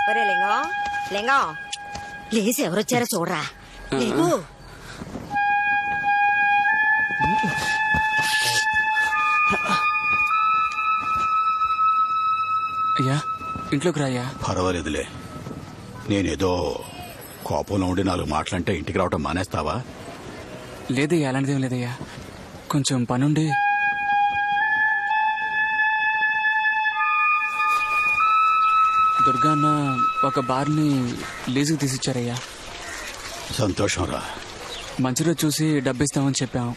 ఒరే లింగం లింగం లేచి ఎవరొచ్చారో చూడరా. లేకు. అయ్యా ఇంట్లోకి రాయ్యా. పర్వాలేదులే. నేనేదో కోపంలో ఉండి 4 మాటలంటే ఇంటికి రావటం మానేస్తావా? లేదయ్యా, అలాంటిదేం లేదయ్యా. కొంచెం పనుండి. దుర్గా అన్న ఒక బార్ని లీజుకు తీసిచ్చారయ్యా. సంతోషం రా. మంచి రోజు చూసి డబ్బు ఇస్తామని చెప్పాం,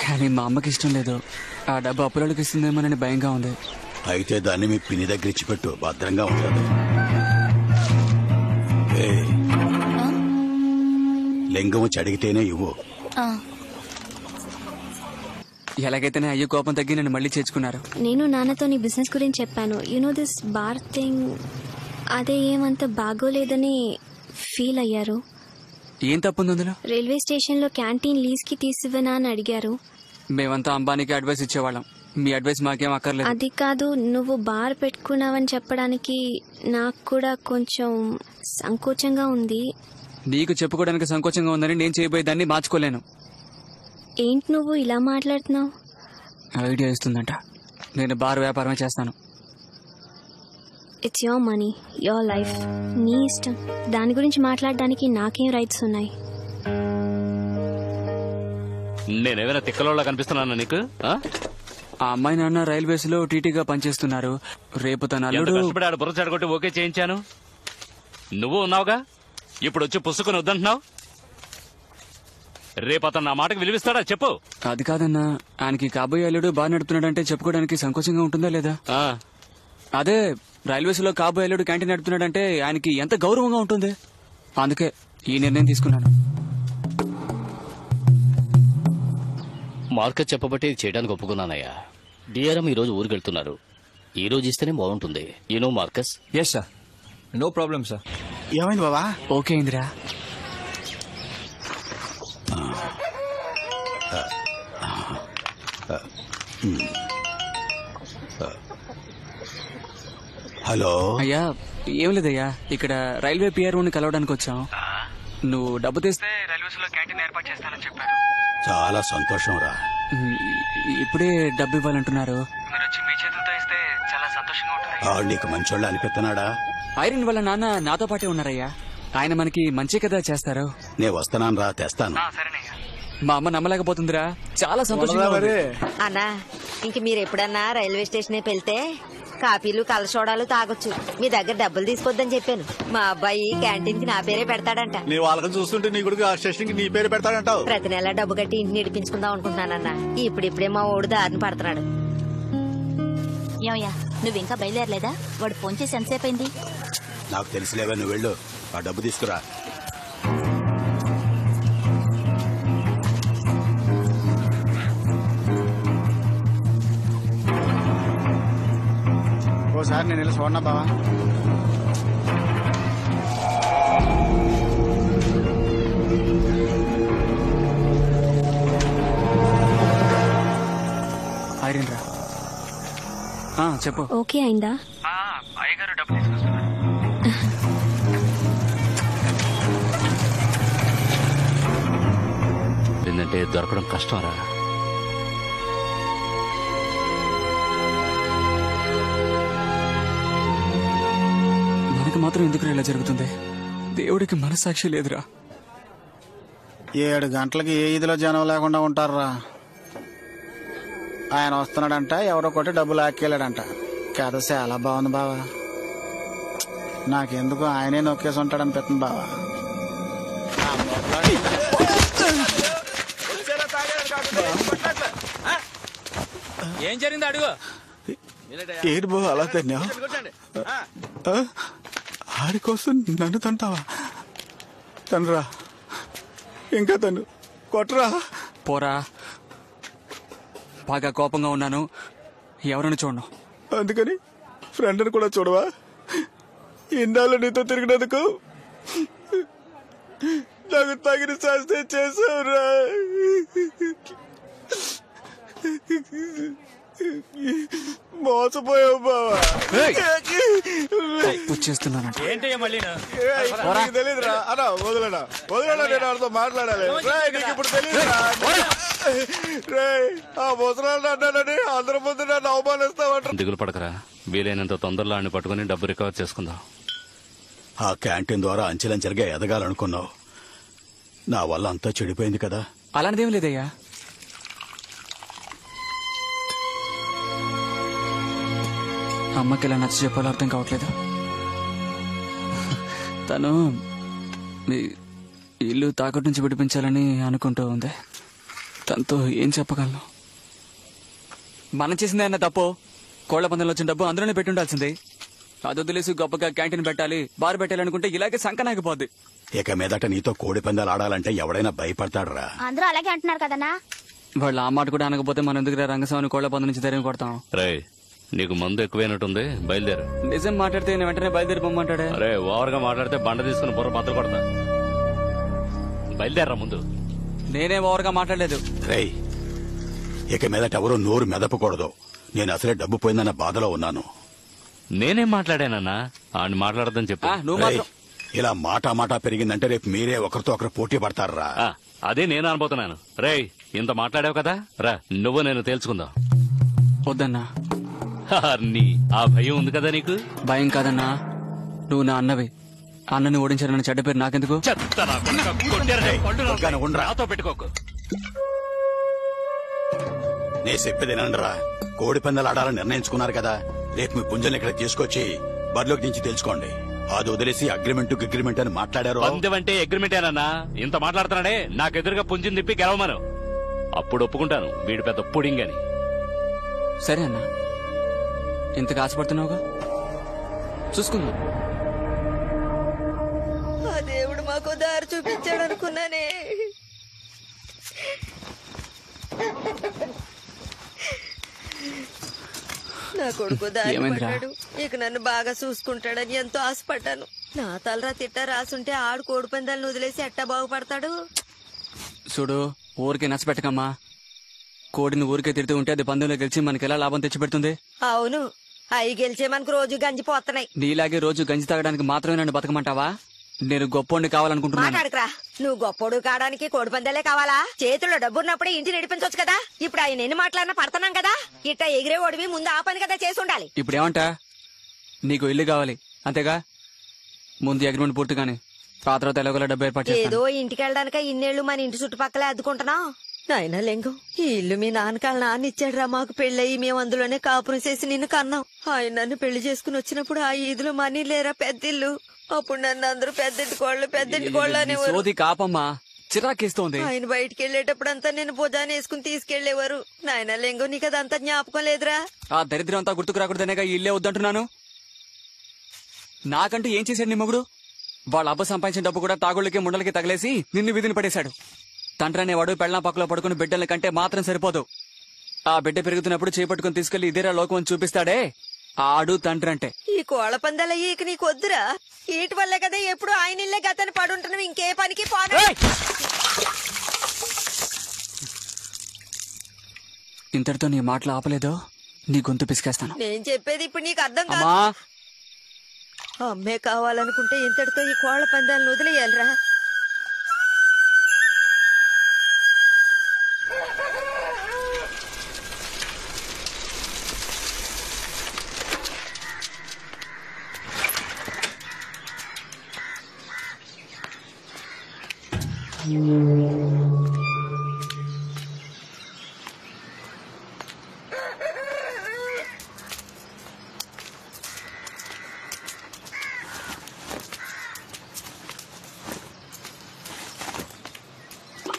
కానీ మా అమ్మకి ఇష్టం లేదు. ఆ డబ్బు అప్పులకి ఇస్తుందేమోనని భయంగా ఉంది. అయితే దాన్ని మీ పిన్ని దగ్గర ఇచ్చిపెట్టు, భద్రంగా ఉంటుంది. లింగం వచ్చి అడిగితేనే ఇవ్వు. ఎలాగైతేనే అయ్యో కోపం తగ్గి నన్ను మళ్ళీ చేర్చుకున్నారు. నేను నాన్నతో నీ బిజినెస్ గురించి చెప్పాను. యూనో దిస్ బార్ థింగ్, అదే ఏమంత బాగోలేదని ఫీల్ అయ్యారు. ఏం తప్పుంది అందులో? రైల్వే స్టేషన్ లో క్యాంటీన్ లీజ్ కి తీసివ్వనా అని అడిగారు. మేమంతా అంబానీకి అడ్వైస్ ఇచ్చేవాళ్ళం, మీ అడ్వైస్ మాకేం అక్కర్లేదు. అది కాదు, నువ్వు బార్ పెట్టుకున్నావని చెప్పడానికి నాకు కూడా కొంచెం సంకోచంగా ఉంది. నీకు చెప్పుకోవడానికి సంకోచంగా ఉందని నేను చేయబోయేదాన్ని మార్చుకోలేను. ఏంటి నువ్వు ఇలా మాట్లాడుతున్నావు? ఐడియా ఇస్తుందంట, నేను బార్ వ్యాపారమే చేస్తాను. It's your money, your life, నీ ఇష్టం. దాని గురించి మాట్లాడడానికి నాకేం రైట్స్ ఉన్నాయి? నేనేమైనా తిక్కలోలా కనిపిస్తున్నానా నీకు? ఆ అమ్మాయి నాన్న రైల్వేస్ లో టీటీగా పనిచేస్తున్నారు. రేపు తన అల్లుడు కష్టపడి ఆడ బుర్ర చెడగొట్టి ఓకే చేయించాను. నువ్వు ఉన్నావుగా, ఇప్పుడు వచ్చి పుసుకుని వద్దంటున్నావు. రేపు అతను నా మాటకు విలువిస్తాడా చెప్పు. అది కాదన్నా, ఆయనకి కాబోయే అల్లుడు బాగా నడుపుతున్నాడంటే చెప్పుకోవడానికి సంకోచంగా ఉంటుందా లేదా? అదే రైల్వేస్ లో కాబోయే అల్లుడు క్యాంటీన్ నడుపుతున్నాడంటే ఆయనకి ఎంత గౌరవంగా ఉంటుంది. అందుకే ఈ నిర్ణయం తీసుకున్నాను. మార్కెట్ చెప్పబట్టి చేయడానికి ఒప్పుకున్నానయ్యా. డిఆర్ఎం ఈ రోజు ఊరికి వెళ్తున్నారు. ఈ రోజు ఇస్తేనే బాగుంటుంది. You know Marcus? Yes sir, no problem sir. ఏమైంది బాబా? ఓకే ఇందిరా. హలో అయ్యా, ఏం లేదయ్యా, ఇక్కడ రైల్వే పిఆర్ఓని కలవడానికి వచ్చాం. నువ్వు డబ్బు తెస్తే రైల్వేస్ లో క్యాంటీన్ ఏర్పాటు చేస్తానని చెప్పారు. చాలా సంతోషం రా. ఇప్పుడే డబ్బు ఇవ్వాలంటున్నారు. మీరు వచ్చి మీ చేతులతో ఇస్తే చాలా సంతోషంగా ఉంటుంది. నీకు మంచోళ్ళు అనిపిస్తున్నాడా? ఐరన్ వాళ్ళ నాన్న నాతో పాటే ఉన్నారయ్యా. ఆయన మనకి మంచి కదా చేస్తారు. నేను వస్తున్నాను రా, తెస్తాను. సరేనయ్యా. మా అమ్మ నమ్మలేకపోతుందిరా, చాలా సంతోషంగా ఉంది. అన్నా, ఇంక మీరు ఎప్పుడన్నా రైల్వే స్టేషన్ వెళ్తే కాఫీలు కలసోడాలు తాగొచ్చు. మీ దగ్గర డబ్బులు తీసుకోవద్దని చెప్పాను. మా అబ్బాయి క్యాంటీన్ కి నా పేరే పెడతాడంట. నీ వాళ్ళని చూస్తుంటే నీ కొడుకు ఆ స్టేషన్ కి నీ పేరు పెడతాడంటావు. ప్రతి నెల డబ్బు కట్టి ఇంటిని నడిపించుకుందాం అనుకుంటున్నానన్నా. ఇప్పుడిప్పుడే మా ఓడు దారిని పడుతున్నాడు. ఏమయ్యా, నువ్వింకా బయలుదేరలేదా? వాడు ఫోన్ చేసి ఎంతసేపు అయింది? నాకు తెలిసిలేవా, నువ్వు వెళ్ళు, ఆ డబ్బు తీసుకురా. ఓసారి నేను వెళ్ళి చూడనా బావా? ఐరన్ రా. చెప్పు. ఓకే అయిందా? అయ్యగారు డబ్బు తీసుకొస్తున్నారు. ఏంటంటే దొరకడం కష్టం రా. మనకి మాత్రం ఎందుకు ఇలా జరుగుతుంది? దేవుడికి మనసాక్షి లేదురా. 7 గంటలకి ఏ ఇదిలో జనం లేకుండా ఉంటారా? ఆయన వస్తున్నాడంట, ఎవరో కొట్టి డబ్బులు ఆక్కెళ్ళాడంట. కథ చాలా బాగుంది బావా. నాకెందుకు ఆయనే నొక్కేసి ఉంటాడనిపిస్తుంది బావా. ఏం జరిగింది అడుగు. ఏంటి బావ అలా తన్నావు? ఆడి కోసం నన్ను తంటావా? తనరా, ఇంకా తను కొట్టరా. పోరా, బాగా కోపంగా ఉన్నాను, ఎవరిని చూడను. అందుకని ఫ్రెండ్ని కూడా చూడవా? ఇన్నాళ్ళు నీతో తిరిగినందుకు నాకు తగిన శాస్త్రం చేసావురా. మోసపోయావు బావా. వచ్చేస్తున్నానంట. ఏంటయ్యా మళ్ళీ నీకు తెలీదురా అన్నా, వదిలేనా నేను వాడితో మాట్లాడాలి. నీకు ఇప్పుడు తెలీదురా. ఆ ముసలాన్ని అన్నానని అందరి ముందు నన్ను అవమానిస్తామంటారు. దిగులు పడకరా, వీలైనంత తొందరలో ఆయన పట్టుకుని డబ్బు రికవర్ చేసుకుందాం. ఆ క్యాంటీన్ ద్వారా అంచెలంచెలుగా ఎదగాలనుకున్నావు. నా వల్ల అంతా చెడిపోయింది కదా. అలాంటిదేం లేదయ్యా. అమ్మకి ఇలా నచ్చ చెప్పాలో అర్థం కావట్లేదు. తను మీ ఇల్లు తాకట్టు నుంచి విడిపించాలని అనుకుంటూ ఉంది. తనతో ఏం చెప్పగలను? మనం చేసింది అన్న తప్పు. కోళ్ల పందెంలో వచ్చిన డబ్బు అందులోనే పెట్టి ఉండాల్సింది. అది వదిలేసి గొప్పగా క్యాంటీన్ పెట్టాలి, బార్ పెట్టాలనుకుంటే ఇలాగే సంకనాగిపోద్ది. ఇక మీదట నీతో కోడి పందాలు ఆడాలంటే ఎవడైనా భయపడతాడురా. అందరూ అలాగే అంటున్నారు కదన్నా. వాళ్ళు ఆ మాట కూడా అనకపోతే మనం ఎందుకు రంగస్వామిని కోళ్ల పందెం నుంచి ధైర్యం కొడతాం? రే, నీకు మందు ఎక్కువైనట్టుంది, బయలుదేరు. నిజం మాట్లాడితే నేను వెంటనే బయలుదేరి పొమ్మంటాడే. అరే, ఓవర్ గా మాట్లాడితే బండ తీసుకుని బుర్ర బద్దలు కొడతా. బయలుదేరరా ముందు. నేనే ఓవర్గా మాట్లాడలేదు. రేయ్, ఇక మీదట ఎవరూ నోరు మెదపకూడదు. నేను అసలే డబ్బు పోయిందన్న బాధలో ఉన్నాను. నేనేం మాట్లాడానన్నా? ఆయన మాట్లాడదని చెప్పు. నువ్వు రేయ్, మాత్రం ఇలా మాట పెరిగిందంటే రేపు మీరే ఒకరితో ఒకరు పోటీ పడతారా. అదే నేను అనుపోతున్నాను. రేయ్, ఇంత మాట్లాడావు కదా, రా నువ్వు నేను తేల్చుకుందాం. వద్దన్నా. నీ ఆ భయం ఉంది కదా నీకు? భయం కాదన్నా, నువ్వు నా అన్నవి. అన్నని ఓడించారన్న చెడ్డ పేరు నాకెందుకు? నాతో పెట్టుకోకు. నే చెప్పేదేనండరా, కోడి పందాలు ఆడాలని నిర్ణయించుకున్నారు కదా. రేపు మీ పుంజల్ని ఇక్కడ తీసుకొచ్చి బరిలోకి దించి తెలుసుకోండి. అది వదిలేసి అగ్రిమెంట్ అని మాట్లాడారు. పందెం అంటే అగ్రిమెంటేనన్నా. ఇంత మాట్లాడుతున్నాడే, నాకెదురుగా పుంజిని తిప్పి గెలవమను. అప్పుడు ఒప్పుకుంటాను వీడు పెద్ద పుడింగ్ అని. సరే అన్నా, ఇంతకు ఆశపడుతున్నావుగా, చూసుకుందాం. ఆ దేవుడు మాకు దారి చూపించాడు అనుకున్నానే. నా కొడుకు దారి పడ్డాడు. ఇక నన్ను బాగా చూసుకుంటాడని ఎంతో ఆశపడ్డాను. నా తలరా తిట్ట రాసుంటే ఆడు కోడి పందాలను వదిలేసి ఎట్టా బాగుపడతాడు. చూడు, ఊరికే నచ్చపెట్టకమ్మా. కోడిని ఊరికే తిడుతూ ఉంటే అది పందెంలో గెలిచి మనకెలా లాభం తెచ్చిపెడుతుంది? అవును, అవి గెలిచే మనకు రోజు గంజిపోతున్నాయి. నీలాగే రోజు గంజి తాగడానికి మాత్రమే నన్ను బతకమంటావా? నేను గొప్పోడిని కావాలనుకుంటున్నాను. మాట్లాడకరా, నువ్వు గొప్పోడు కావడానికి కోడి పందాలే కావాలా? చేతుల్లో డబ్బున్నప్పుడే ఇంటి నడిపించవచ్చు కదా. ఇప్పుడు ఆయన ఎన్ని మాట్లాడినా పడుతున్నాం కదా. ఇట్ట ఎగిరే ఓడివి ముందు ఆ పని కదా చేసి ఉండాలి. ఇప్పుడు ఏమంటా? నీకు ఇల్లు కావాలి అంతేగా? ముందు అగ్రిమెంట్ పూర్తిగానే, ఆ తర్వాత ఎలాగోలా డబ్బు ఏర్పాటు చేస్తాను. ఏదో ఇంటికి వెళ్ళడానిక ఇన్నేళ్లు మన ఇంటి చుట్టుపక్కలే అద్దుకుంటున్నావు. నాయన లింగం, ఈ ఇల్లు మీ నాన్నకాల నాన్న ఇచ్చాడు రా. మాకు పెళ్ళయి మేము అందులోనే కాపురం చేసి నిన్ను కన్నాం. ఆయన నన్ను పెళ్లి చేసుకుని వచ్చినప్పుడు ఆ ఈదులో మనీ లేరా పెద్దిల్లు. అప్పుడు నన్ను అందరూ పెద్దింటి కోళ్ళు అనేవారు. సోది కాపమ్మా, చిరాకేస్తోంది. ఆయన బయటికి వెళ్ళేటప్పుడంతా నేను భుజాన్ని వేసుకుని తీసుకెళ్లేవారు. నాయన లింగం, నీకు అదంతా జ్ఞాపకం లేదురా? ఆ దరిద్రం అంతా గుర్తుకు రాకూడదనేగా ఈ ఇల్లే వద్దంటున్నాను. నాకంటూ ఏం చేశాడు నీ మొగుడు? వాళ్ళ అబ్బ సంపాదించిన డబ్బు కూడా తాగుళ్ళకి ముండలకి తగిలేసి నిన్ను విధిని పడేశాడు. తండ్రనేవాడు పెళ్ళం పక్కలో పడుకుని బిడ్డల కంటే మాత్రం సరిపోదు. ఆ బిడ్డ పెరుగుతున్నప్పుడు చేపట్టుకుని తీసుకెళ్లి ఇదేరా లోకం అని చూపిస్తాడే, ఆడు తండ్రి అంటే. ఈ కోళ్ల పందాలయ్యి ఇక నీకు వద్దురా. వీటి వల్లే కదా ఎప్పుడు ఆయన ఇల్లే గతని పడుంటున్నావు. ఇంకే పనికి పోను. ఇంతటితో నీ మాటలు ఆపలేదో నీ గొంతు పిసికేస్తాను. నేను చెప్పేది ఇప్పుడు నీకు అర్థం కాదు. అమ్మా, అమ్మే కావాలనుకుంటే ఇంతటితో ఈ కోళ్ల పందాలను వదిలేయాలరా.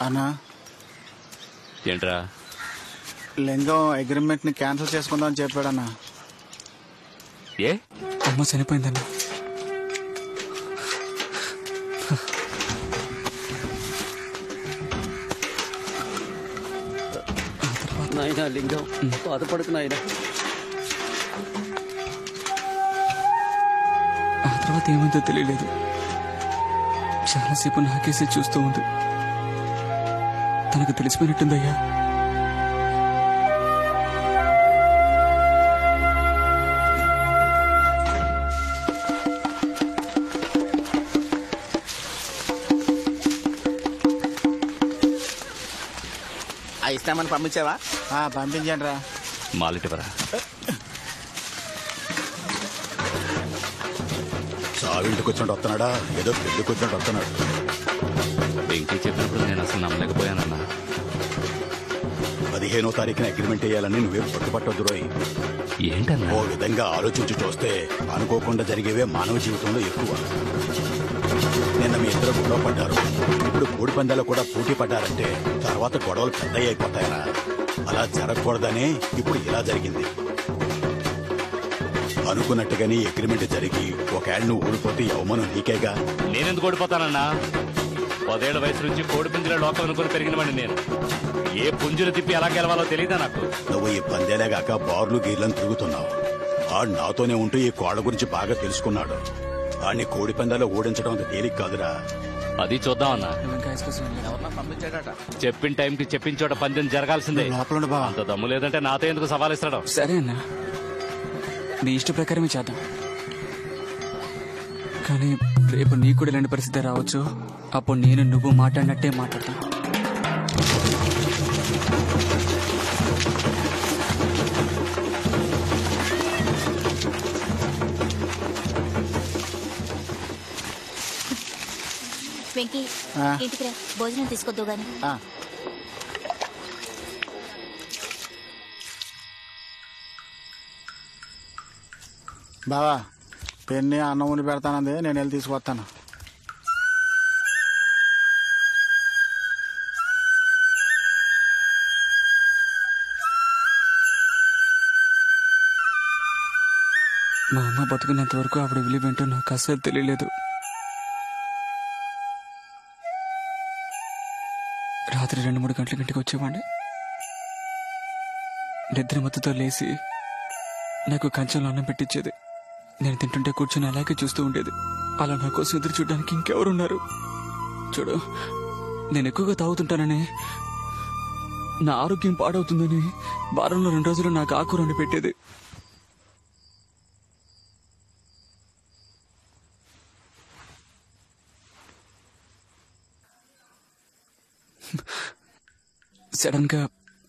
అన్నా, ఏంట్రా? లింగం అగ్రిమెంట్ ని క్యాన్సిల్ చేసుకుందాం అని చెప్పాడన్నా. ఏ అమ్మ చనిపోయిందన్నా. నాయనా లింగం, బాధపడుకు నాయనా. ఆ తర్వాత ఏమైందో తెలియలేదు. చాలాసేపు నాకేసి చూస్తూ ఉంది. తనకు తెలిసిపోయినట్టుందయ్యా. ఇస్తామని పంపించావా? పంపించండి రా. మాలిటివరా సావింటికి వచ్చినట్టు వస్తున్నాడా, ఏదో పెళ్లికి వచ్చినట్టు వస్తున్నాడు. వెంకీ చెప్పినప్పుడు నేను అసలు నమ్మలేకపోయానన్నా. 15వ తారీఖున అగ్రిమెంట్ వేయాలని నువ్వేం పట్టుపట్టొద్దు రోయ్. ఏంటన్నా? ఓ విధంగా ఆలోచించి చూస్తే అనుకోకుండా జరిగేవే మానవ జీవితంలో ఎక్కువ. నిన్న మీ ఇద్దరు గొడవ పడ్డారు, ఇప్పుడు కోడి పందాలు కూడా పోటీ పడ్డారంటే తర్వాత గొడవలు పెద్దయ్య అయిపోతాయరా. అలా జరగకూడదనే ఇప్పుడు ఇలా జరిగింది. అనుకున్నట్టుగానే అగ్రిమెంట్ జరిగి ఒకవేళ నువ్వు ఓడిపోతే అవమానం నీకేగా. నేనెందుకు ఓడిపోతానన్నా? 10 ఏళ్ల వయసు నుంచి కోడి పుంజుల లోకం అనుకుని పెరిగినవాడిని నేను. ఏ పుంజులు తిప్పి ఎలా గెలవాలో తెలియదా నాకు? నువ్వు ఈ పందేలేగాక బార్లు గీర్లను తిరుగుతున్నావు. ఆడు నాతోనే ఉంటూ ఈ కోళ్ల గురించి బాగా తెలుసుకున్నాడు. ఆడిని కోడి పందాలో ఓడించడం అంత తేలిక కాదురా. అది చూద్దామన్నా. పంపించాడట. చెప్పిన టైంకి చెప్పిన చోట పందెం జరగాల్సిందే. అంత దమ్ము లేదంటే నాతో ఎందుకు సవాల్ ఇస్తాడు? సరే అన్నా, నీ ఇష్ట ప్రకారమే చేద్దాం. కానీ రేపు నీకు కూడా ఇలాంటి పరిస్థితి రావచ్చు. అప్పుడు నేను నువ్వు మాట్లాడినట్టే మాట్లాడతాను. వెంకీ ఇంటికి రా, భోజనం తీసుకొద్దు గాని. బావా, పెన్ని అన్నం ఉండి పెడతానంది, నేను వెళ్ళి తీసుకొస్తాను. మా అమ్మ బతుకున్నంత వరకు ఆవిడ విలువేంటో నాకు అసలు తెలియలేదు. రాత్రి 2-3 గంటల ఇంటికి వచ్చేవాడిని. నిద్ర మత్తుతో లేచి నాకు కంచంలో అన్నం పెట్టించేది. నేను తింటుంటే కూర్చొని అలాగే చూస్తూ ఉండేది. అలా నా కోసం ఎదురు చూడడానికి ఇంకెవరున్నారు? చూడు, నేను ఎక్కువగా తాగుతుంటానని, నా ఆరోగ్యం పాడవుతుందని వారంలో 2 రోజులు నాకు ఆకుకూర వండి పెట్టేది. సడన్ గా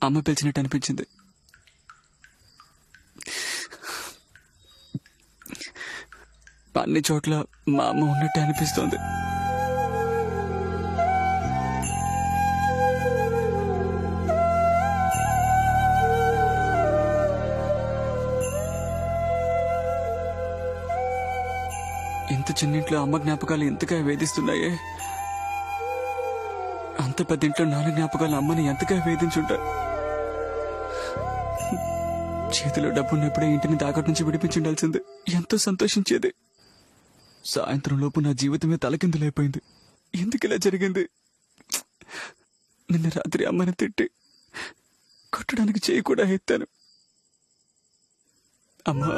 అమ్మ పిలిచినట్టు అనిపించింది. అన్ని చోట్ల మా అమ్మ ఉన్నట్టు అనిపిస్తోంది. ఇంత చిన్నింట్లో అమ్మ జ్ఞాపకాలు ఎంతగా వేధిస్తున్నాయే, అంత పెద్దింట్లో నాన్న జ్ఞాపకాలు అమ్మని ఎంతగా వేధించుంటారు. చేతిలో డబ్బున్నప్పుడే ఇంటిని తాకట్టు నుంచి విడిపించుండాల్సింది. ఎంతో సంతోషించేది. సాయంత్రం లోపు నా జీవితమే తలకిందులైపోయింది. ఎందుకు ఇలా జరిగింది? నిన్న రాత్రి అమ్మని తిట్టి కొట్టడానికి చేయి కూడా ఎత్తాను. అమ్మా,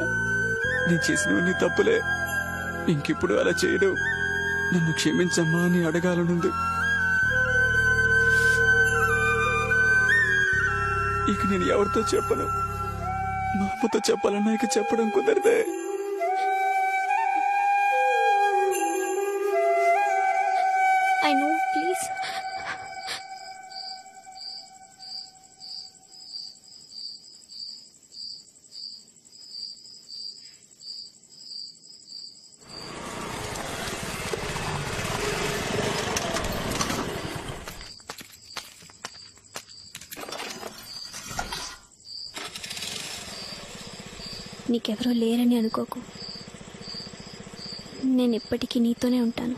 నేను చేసినవన్నీ తప్పులే, ఇంకిప్పుడు అలా చేయడు, నన్ను క్షమించమ్మా అని అడగాలనుంది. ఇక నేను ఎవరితో చెప్పను. మా అమ్మతో చెప్పాలన్నా ఇక చెప్పడం కుదరదే. I know, please. నీకెవరో లేరని అనుకోకు. నేను ఎప్పటికీ నీతోనే ఉంటాను.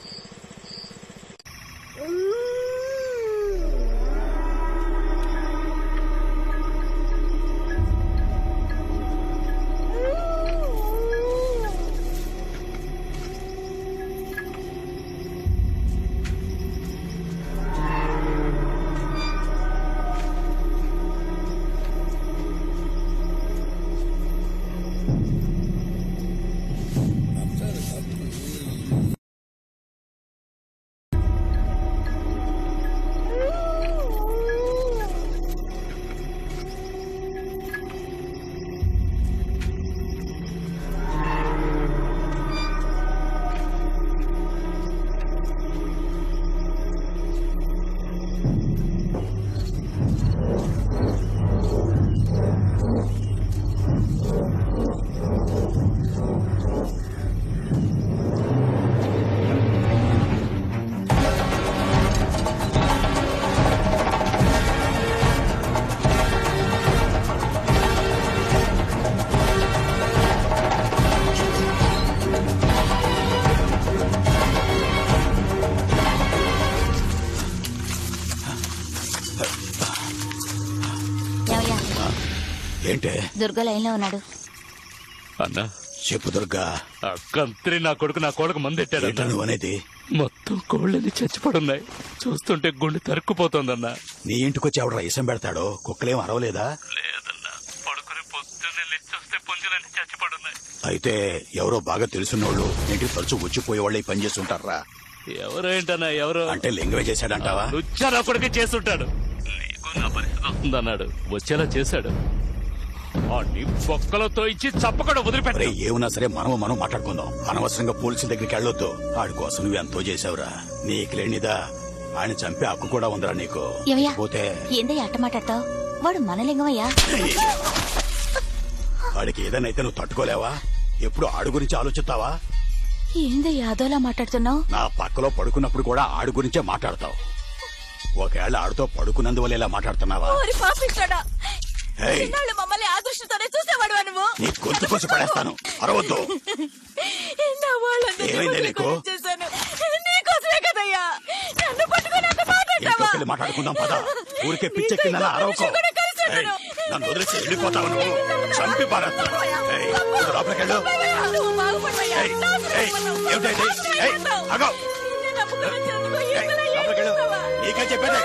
ఏంటే? దుర్గా లైన్ లో ఉన్నాడు. అన్నా చెప్పు దుర్గా. కంత్రి నా కొడుకు మందెట్టాడు. నువ్వు అనేది? మొత్తం కోళ్ళని చచ్చిపడున్నాయి. చూస్తుంటే గుండె తరుక్కుపోతోందన్నా. నీ ఇంటికొచ్చి ఎవడ ఇసం పెడతాడో? కుక్కలేం అరవలేదా? లేదన్నా, పడుకుని పొద్దున్నే లేచొస్తే పుంజులన్నీ చచ్చిపడున్నాయి. అయితే ఎవరో బాగా తెలుసున్నోళ్ళు ఇంటికి తరచు వచ్చిపోయేవాళ్ళు ఈ పని చేస్తుంటారా? ఎవరేంటన్నా? ఎవరు అంటే లింగమే చేశాడంటావా? లుచ్చా నా కొడుకే చేస్తుంటాడు. నీకు నా పరిస్థితి వస్తుందన్నాడు, వచ్చేలా చేశాడు. బొక్కలతో ఇచ్చి చప్పకుండా వదిలిపెట్టే. ఏమన్నా సరే మనం మాట్లాడుకుందాం. అనవసరంగా పోలీసుల దగ్గరికి వెళ్ళొద్దు. ఆడి కోసం నువ్వు ఎంతో చేసావురా. నీకు లేనిదా ఆయన చంపే హక్కు కూడా ఉందిరా నీకు. పోతే ఏందయ్యా అట్ట మాట్లాడతావు? వాడు మన లింగమయ్యా. వాడికి ఏదైనా నువ్వు తట్టుకోలేవా? ఎప్పుడు ఆడు గురించి ఆలోచిస్తావా? ఏందయ్యా అదోలా మాట్లాడుతున్నావు? నా పక్కలో పడుకున్నప్పుడు కూడా ఆడు గురించే మాట్లాడతావు. ఒకవేళ ఆడుతో పడుకున్నందువల్ల ఇలా మాట్లాడుతున్నావా? మమ్మల్ని ఆ దృష్టితోనే చూసేవాడు నువ్వు. నీ గొంతు కోసి పడేస్తాను, అరవద్దు. ఏమైంది నీకు? నీకోసమే కదయ్యా నన్ను పట్టుకుని మాట్లాడుకుందాం పద. ఊరికే పిచ్చెక్కిందలా అరవకో. నన్ను వదిలేసి వెళ్ళిపోతావు నువ్వు. చంపి పారేస్తా. లోపలికెళ్ళు. నీకే చెప్పేది.